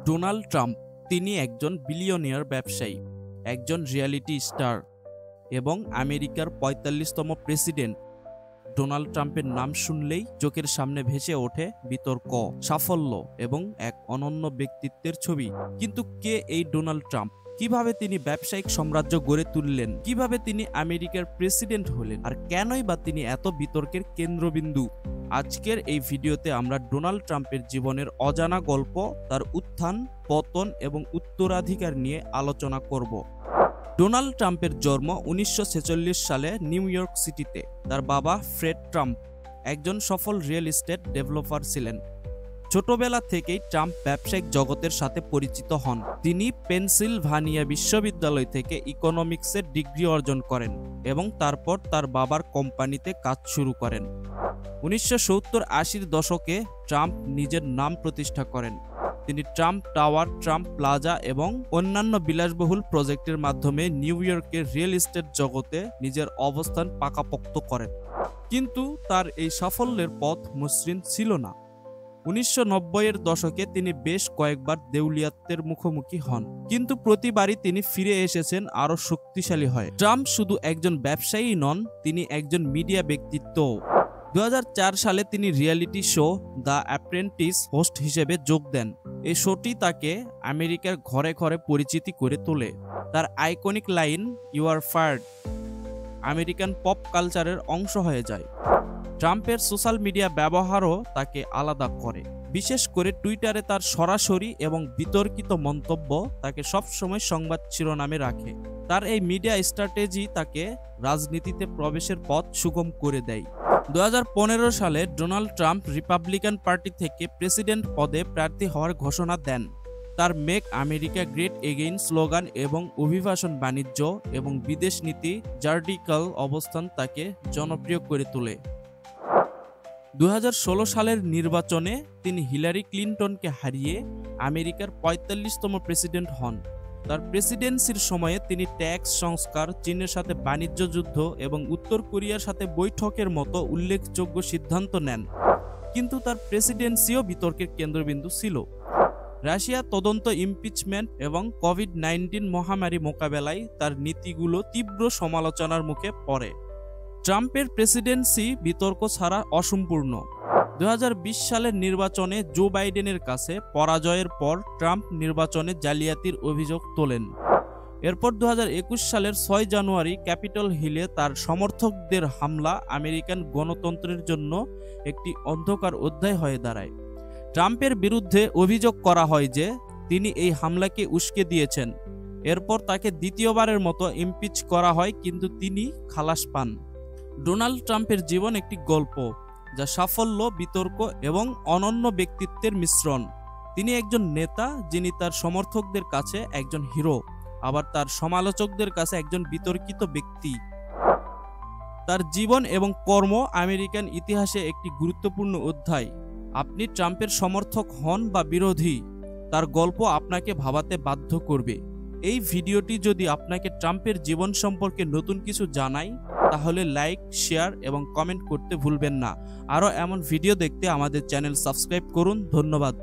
Donald Trump তিনি একজন billionaire ব্যবসায়ী, একজন রিয়ালিটি স্টার এবং আমেরিকার ৪৫তম প্রেসিডেন্ট। ডোনাল্ড ট্রাম্পের নাম শুনলেই চোখের সামনে ভেসে ওঠে বিতর্ক, সাফল্য এবং এক অনন্য ব্যক্তিত্বের ছবি। কিন্তু কে এই ডোনাল্ড ট্রাম্প? কিভাবে তিনি ব্যবসায়িক সাম্রাজ্য গড়ে তুললেন? কিভাবে তিনি আমেরিকার প্রেসিডেন্ট হলেন? আর কেনই বা তিনি এত বিতর্কের কেন্দ্রবিন্দু? আজকের এই ভিডিওতে আমরা ডোনাল্ড ট্রাম্পের জীবনের অজানা গল্প, তার উত্থান, পতন এবং উত্তরাধিকার নিয়ে আলোচনা করব। ডোনাল্ড ট্রাম্পের জন্ম ১৯৪৬ সালে নিউ ইয়র্ক সিটিতে। তার বাবা ফ্রেড ট্রাম্প একজন সফল রিয়েল এস্টেট ডেভেলপার ছিলেন। ছোটবেলা থেকেই ট্রাম্প ব্যবসায়িক জগতের সাথে পরিচিত হন। তিনি পেনসিলভানিয়া বিশ্ববিদ্যালয় থেকে ইকোনমিক্সের ডিগ্রি অর্জন করেন এবং তারপর তার বাবার কোম্পানিতে কাজ শুরু করেন। ১৯৭০-৮০ দশকে ট্রাম্প নিজের নাম প্রতিষ্ঠা করেন। তিনি ট্রাম্প টাওয়ার, ট্রাম্প প্লাজা এবং অন্যান্য বিলাসবহুল প্রজেক্টের মাধ্যমে নিউ ইয়র্কের রিয়েল এস্টেট জগতে নিজের অবস্থান পাকাপোক্ত করেন। কিন্তু তার এই সাফল্যের পথ মসৃণ ছিল না। ১৯৯০-এর দশকে তিনি বেশ কয়েকবার দেউলিয়াত্বের মুখোমুখি হন, কিন্তু প্রতিবারই তিনি ফিরে এসেছেন আরও শক্তিশালী হয়। ট্রাম্প শুধু একজন ব্যবসায়ী নন, তিনি একজন মিডিয়া ব্যক্তিত্বও। ২০০৪ সালে তিনি reality show the apprentice host হিসেবে যোগ দেন। এই শোটি তাকে আমেরিকার ঘরে ঘরে পরিচিতি করে তোলে। তার iconic line "you are fired" American pop কালচারের অংশ হয়ে যায়। ট্রাম্পের সোশ্যাল মিডিয়া ব্যবহারও তাকে আলাদা করে। বিশেষ করে টুইটারে তার সরাসরি এবং বিতর্কিত মন্তব্য তাকে সবসময় সংবাদ শিরোনামে রাখে। তার এই মিডিয়া স্ট্র্যাটেজি তাকে রাজনীতিতে প্রবেশের পথ সুগম করে দেয়। ২০১৫ সালে ডোনাল্ড ট্রাম্প রিপাবলিকান পার্টি থেকে প্রেসিডেন্ট পদে প্রার্থী হওয়ার ঘোষণা দেন। তার make America great again slogan এবং অভিবাসন, বাণিজ্য এবং বিদেশ নীতি জার্ডিকাল অবস্থান তাকে জনপ্রিয় করে তোলে। ২০১৬ সালের নির্বাচনে তিনি হিলারি ক্লিনটনকে হারিয়ে আমেরিকার ৪৫তম প্রেসিডেন্ট হন। তার প্রেসিডেন্সির সময়ে তিনি ট্যাক্স সংস্কার, চীনের সাথে বাণিজ্য যুদ্ধ এবং উত্তর কোরিয়ার সাথে বৈঠকের মতো উল্লেখযোগ্য সিদ্ধান্ত নেন। কিন্তু তার প্রেসিডেন্সিও বিতর্কের কেন্দ্রবিন্দু ছিল। রাশিয়া তদন্ত, ইমপিচমেন্ট এবং কোভিড-১৯ মহামারী মোকাবেলায় তার নীতিগুলো তীব্র সমালোচনার মুখে পড়ে। ট্রাম্পের প্রেসিডেন্সি বিতর্ক ছাড়া অসম্পূর্ণ। ২০২০ সালের নির্বাচনে জো বাইডেনের কাছে পরাজয়ের পর ট্রাম্প নির্বাচনে জালিয়াতির অভিযোগ তোলেন। এরপর ২০২১ সালের ৬ জানুয়ারি ক্যাপিটল হিলে তার সমর্থকদের হামলা আমেরিকান গণতন্ত্রের জন্য একটি অন্ধকার অধ্যায় হয়ে দাঁড়ায়। ট্রাম্পের বিরুদ্ধে অভিযোগ করা হয় যে তিনি এই হামলাকে উস্কে দিয়েছেন। এরপর তাকে দ্বিতীয়বারের মতো ইমপিচ করা হয়, কিন্তু তিনি খালাস পান। ডোনাল্ড ট্রাম্পের জীবন একটি গল্প, যা সাফল্য, বিতর্ক এবং অনন্য ব্যক্তিত্বের মিশ্রণ। তিনি একজন নেতা যিনি তার সমর্থকদের কাছে একজন হিরো, আবার তার সমালোচকদের কাছে একজন বিতর্কিত ব্যক্তি। তার জীবন এবং কর্ম আমেরিকান ইতিহাসে একটি গুরুত্বপূর্ণ অধ্যায়। আপনি ট্রাম্পের সমর্থক হন বা বিরোধী, তার গল্প আপনাকে ভাবাতে বাধ্য করবে। এই ভিডিওটি যদি আপনাকে ট্রাম্পের জীবন সম্পর্কে নতুন কিছু জানায়, তাহলে লাইক, শেয়ার এবং কমেন্ট করতে ভুলবেন না। আরও এমন ভিডিও দেখতে আমাদের চ্যানেল সাবস্ক্রাইব করুন। ধন্যবাদ।